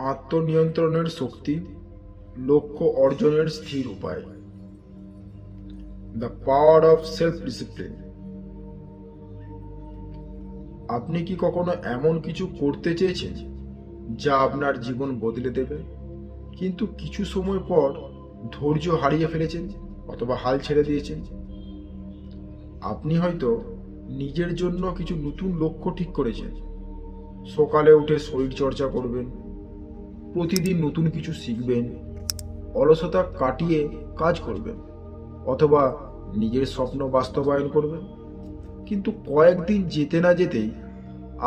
আত্মনিয়ন্ত্রণের শক্তি, লক্ষ্য অর্জনের স্থির উপায়। The power of self discipline. আপনি কি কখনো এমন কিছু করতে চেয়েছেন যা আপনার জীবন বদলে দেবে, কিন্তু কিছু সময় পর ধৈর্য হারিয়ে ফেলেছেন অথবা হাল ছেড়ে দিয়েছেন? আপনি হয়তো নিজের জন্য কিছু নতুন লক্ষ্য ঠিক করেছেন। সকালে উঠে শরীর চর্চা করবেন, প্রতিদিন নতুন কিছু শিখবেন, অলসতা কাটিয়ে কাজ করবেন, অথবা নিজের স্বপ্ন বাস্তবায়ন করবেন। কিন্তু কয়েকদিন যেতে না যেতেই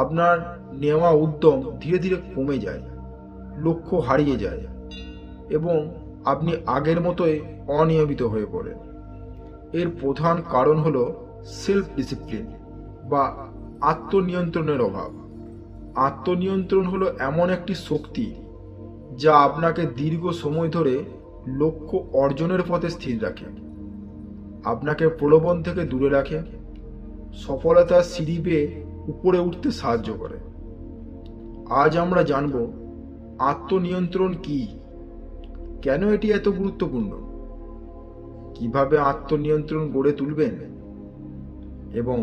আপনার নেওয়া উদ্যম ধীরে ধীরে কমে যায়, লক্ষ্য হারিয়ে যায় এবং আপনি আগের মতোই অনিয়মিত হয়ে পড়েন। এর প্রধান কারণ হলো সেলফ ডিসিপ্লিন বা আত্মনিয়ন্ত্রণের অভাব। আত্মনিয়ন্ত্রণ হলো এমন একটি শক্তি যা আপনাকে দীর্ঘ সময় ধরে লক্ষ্য অর্জনের পথে স্থির রাখে, আপনাকে প্রলোভন থেকে দূরে রাখে, সফলতার সিঁড়ি বেয়ে উপরে উঠতে সাহায্য করে। আজ আমরা জানব আত্মনিয়ন্ত্রণ কি, কেন এটি এত গুরুত্বপূর্ণ, কিভাবে আত্মনিয়ন্ত্রণ গড়ে তুলবেন এবং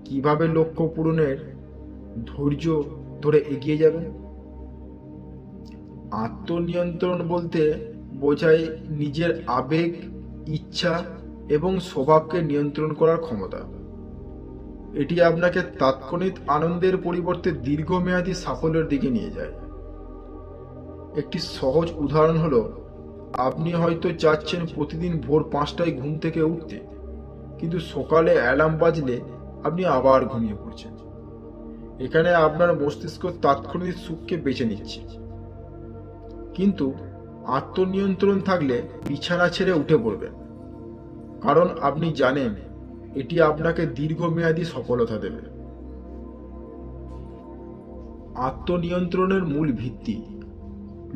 কিভাবে লক্ষ্য পূরণের ধৈর্য ধরে এগিয়ে যাবেন। আত্মনিয়ন্ত্রণ বলতে বোঝায় নিজের আবেগ, ইচ্ছা এবং স্বভাবকে নিয়ন্ত্রণ করার ক্ষমতা। এটি আপনাকে তাৎক্ষণিক আনন্দের পরিবর্তে দীর্ঘমেয়াদী সাফল্যের দিকে নিয়ে যায়। একটি সহজ উদাহরণ হলো, আপনি হয়তো চাচ্ছেন প্রতিদিন ভোর 5টায় ঘুম থেকে উঠতে, কিন্তু সকালে অ্যালার্ম বাজলে আপনি আবার ঘুমিয়ে পড়ছেন। এখানে আপনার মস্তিষ্ক তাৎক্ষণিক সুখকে বেছে নিচ্ছে। কিন্তু আত্মনিয়ন্ত্রণ থাকলে বিছানা ছেড়ে উঠে পড়বেন, কারণ আপনি জানেন এটি আপনাকে দীর্ঘমেয়াদী সফলতা দেবে। আত্মনিয়ন্ত্রণের মূল ভিত্তি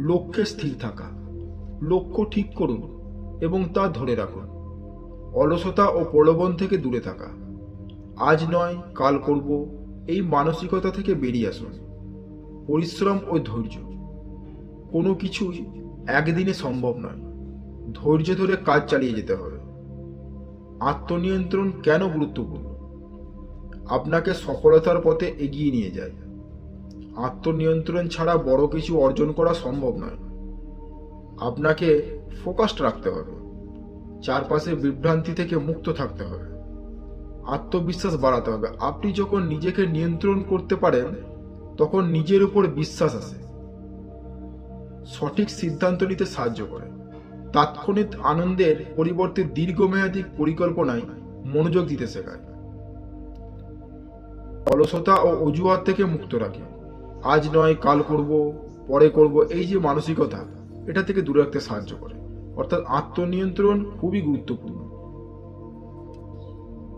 লক্ষ্যে স্থির থাকা। লক্ষ্য ঠিক করুন এবং তা ধরে রাখুন। অলসতা ও প্রলোভন থেকে দূরে থাকা। আজ নয় কাল করব, এই মানসিকতা থেকে বেরিয়ে আসুন। পরিশ্রম ও ধৈর্য। কোনো কিছুই একদিনে সম্ভব নয়, ধৈর্য ধরে কাজ চালিয়ে যেতে হবে। আত্মনিয়ন্ত্রণ কেন গুরুত্বপূর্ণ? আপনাকে সফলতার পথে এগিয়ে নিয়ে যায়। আত্মনিয়ন্ত্রণ ছাড়া বড় কিছু অর্জন করা সম্ভব নয়। আপনাকে ফোকাসড রাখতে হবে, চারপাশে বিভ্রান্তি থেকে মুক্ত থাকতে হবে, আত্মবিশ্বাস বাড়াতে হবে। আপনি যখন নিজেকে নিয়ন্ত্রণ করতে পারেন তখন নিজের উপর বিশ্বাস আসে, সঠিক সিদ্ধান্ত নিতে সাহায্য করে, তাৎক্ষণিক আনন্দের পরিবর্তে দীর্ঘমেয়াদী পরিকল্পনায় মনোযোগ দিতে শেখায়, অলসতা ও অজুহাত থেকে মুক্ত রাখে। আজ নয় কাল করব, পরে করব, এই যে মানসিকতা, এটা থেকে দূরে রাখতে সাহায্য করে। অর্থাৎ আত্মনিয়ন্ত্রণ খুবই গুরুত্বপূর্ণ।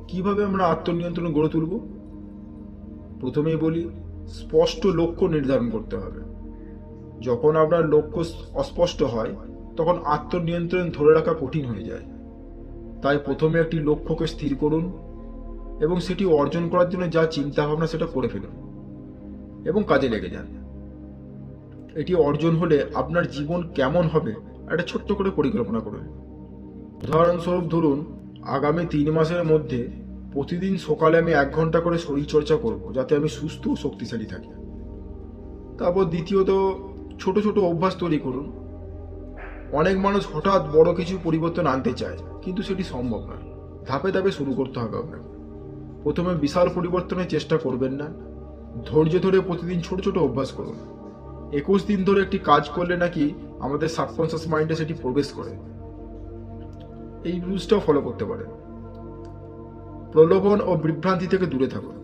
কিভাবে আমরা আত্মনিয়ন্ত্রণ গড়ে তুলব? প্রথমেই বলি, স্পষ্ট লক্ষ্য নির্ধারণ করতে হবে। যখন আপনার লক্ষ্য অস্পষ্ট হয় তখন আত্মনিয়ন্ত্রণ ধরে রাখা কঠিন হয়ে যায়। তাই প্রথমে একটি লক্ষ্যকে স্থির করুন এবং সেটি অর্জন করার জন্য যা চিন্তা ভাবনা সেটা করে ফেলুন এবং কাজে লেগে যান। এটি অর্জন হলে আপনার জীবন কেমন হবে একটা ছোট্ট করে পরিকল্পনা করুন। উদাহরণস্বরূপ ধরুন, আগামী 3 মাসের মধ্যে প্রতিদিন সকালে আমি 1 ঘন্টা করে শরীরচর্চা করব, যাতে আমি সুস্থ ও শক্তিশালী থাকি। তারপর দ্বিতীয়ত, ছোট ছোট অভ্যাস তৈরি করুন। অনেক মানুষ হঠাৎ বড় কিছু পরিবর্তন আনতে চায়, কিন্তু সেটি সম্ভব নয়। ধাপে ধাপে শুরু করতে হবে আপনাকে। প্রথমে বিশাল পরিবর্তনের চেষ্টা করবেন না, ধৈর্য ধরে প্রতিদিন ছোট ছোট অভ্যাস করুন। 21 দিন ধরে একটি কাজ করলে নাকি আমাদের সাবকনসিয়াস মাইন্ডে সেটি প্রবেশ করে। এই রুলসটাও ফলো করতে পারেন। প্রলোভন ও বিভ্রান্তি থেকে দূরে থাকুন।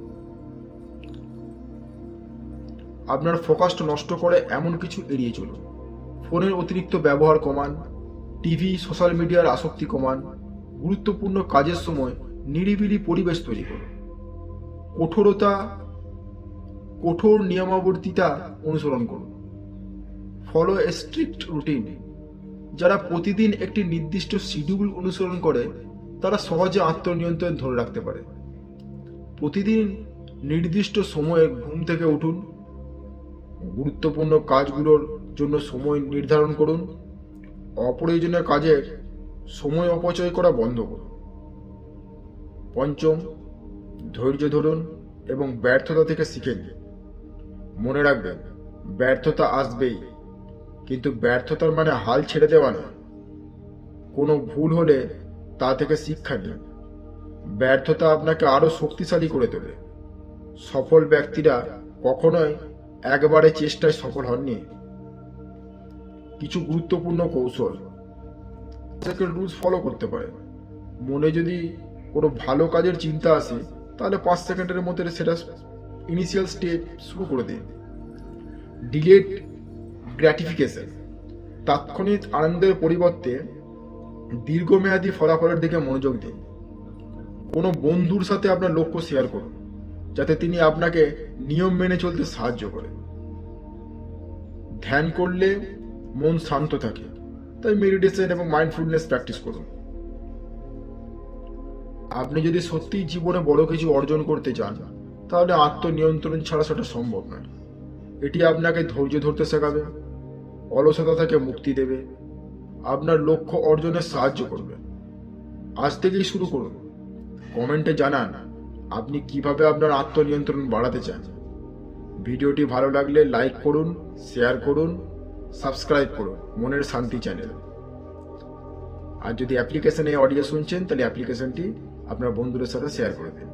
আপনার ফোকাসটা নষ্ট করে এমন কিছু এড়িয়ে চলুন। ফোনের অতিরিক্ত ব্যবহার কমান, টিভি সোশ্যাল মিডিয়ার আসক্তি কমান, গুরুত্বপূর্ণ কাজের সময় নিরিবিলি পরিবেশ তৈরি করুন। কঠোর নিয়মাবর্তিতা অনুসরণ করুন। ফলো এ স্ট্রিক্ট রুটিন। যারা প্রতিদিন একটি নির্দিষ্ট শিডিউল অনুসরণ করে তারা সহজে আত্মনিয়ন্ত্রণ ধরে রাখতে পারে। প্রতিদিন নির্দিষ্ট সময়ে ঘুম থেকে উঠুন। গুরুত্বপূর্ণ কাজগুলোর জন্য সময় নির্ধারণ করুন। অপ্রয়োজনীয় কাজের সময় অপচয় করা বন্ধ করুন। পঞ্চম, ধৈর্য ধরুন এবং ব্যর্থতা থেকে শিখে নিন। মনে রাখবেন, ব্যর্থতা আসবেই, কিন্তু ব্যর্থতার মানে হাল ছেড়ে দেওয়া না। কোনো ভুল হলে তা থেকে শিক্ষা নিন। ব্যর্থতা আপনাকে আরো শক্তিশালী করে তোলে। সফল ব্যক্তিরা কখনোই একবারে চেষ্টায় সফল হননি। কিছু গুরুত্বপূর্ণ কৌশল সেকেন্ড রুলস ফলো করতে পারেন। মনে যদি কোনো ভালো কাজের চিন্তা আসে, তাহলে 5 সেকেন্ডের মধ্যে সেটা ইনিশিয়াল স্টেপ শুরু করে দিন। ডিলেড গ্র্যাটিফিকেশন, তাৎক্ষণিক আনন্দের পরিবর্তে দীর্ঘমেয়াদী ফলাফলের দিকে মনোযোগ দিন। কোনো বন্ধুর সাথে আপনার লক্ষ্য শেয়ার করুন, যাতে তিনি আপনাকে নিয়ম মেনে চলতে সাহায্য করেন। ধ্যান করলে মন শান্ত থাকে, তাই মেডিটেশন এবং মাইন্ডফুলনেস প্র্যাকটিস করুন। আপনি যদি সত্যিই জীবনে বড় কিছু অর্জন করতে চান, তাহলে আত্মনিয়ন্ত্রণ ছাড়া সেটা সম্ভব নয়। এটি আপনাকে ধৈর্য ধরতে শেখাবে, অলসতা থেকে মুক্তি দেবে, আপনার লক্ষ্য অর্জনে সাহায্য করবে। আজ থেকেই শুরু করুন। কমেন্টে জানান আপনি কিভাবে আপনার আত্মনিয়ন্ত্রণ বাড়াতে চান। ভিডিওটি ভালো লাগলে লাইক করুন, শেয়ার করুন, সাবস্ক্রাইব করুন মনের শান্তি চ্যানেল। আর যদি অ্যাপ্লিকেশনে অডিও শুনছেন, তাহলে অ্যাপ্লিকেশনটি আপনার বন্ধুদের সাথে শেয়ার করে দিন।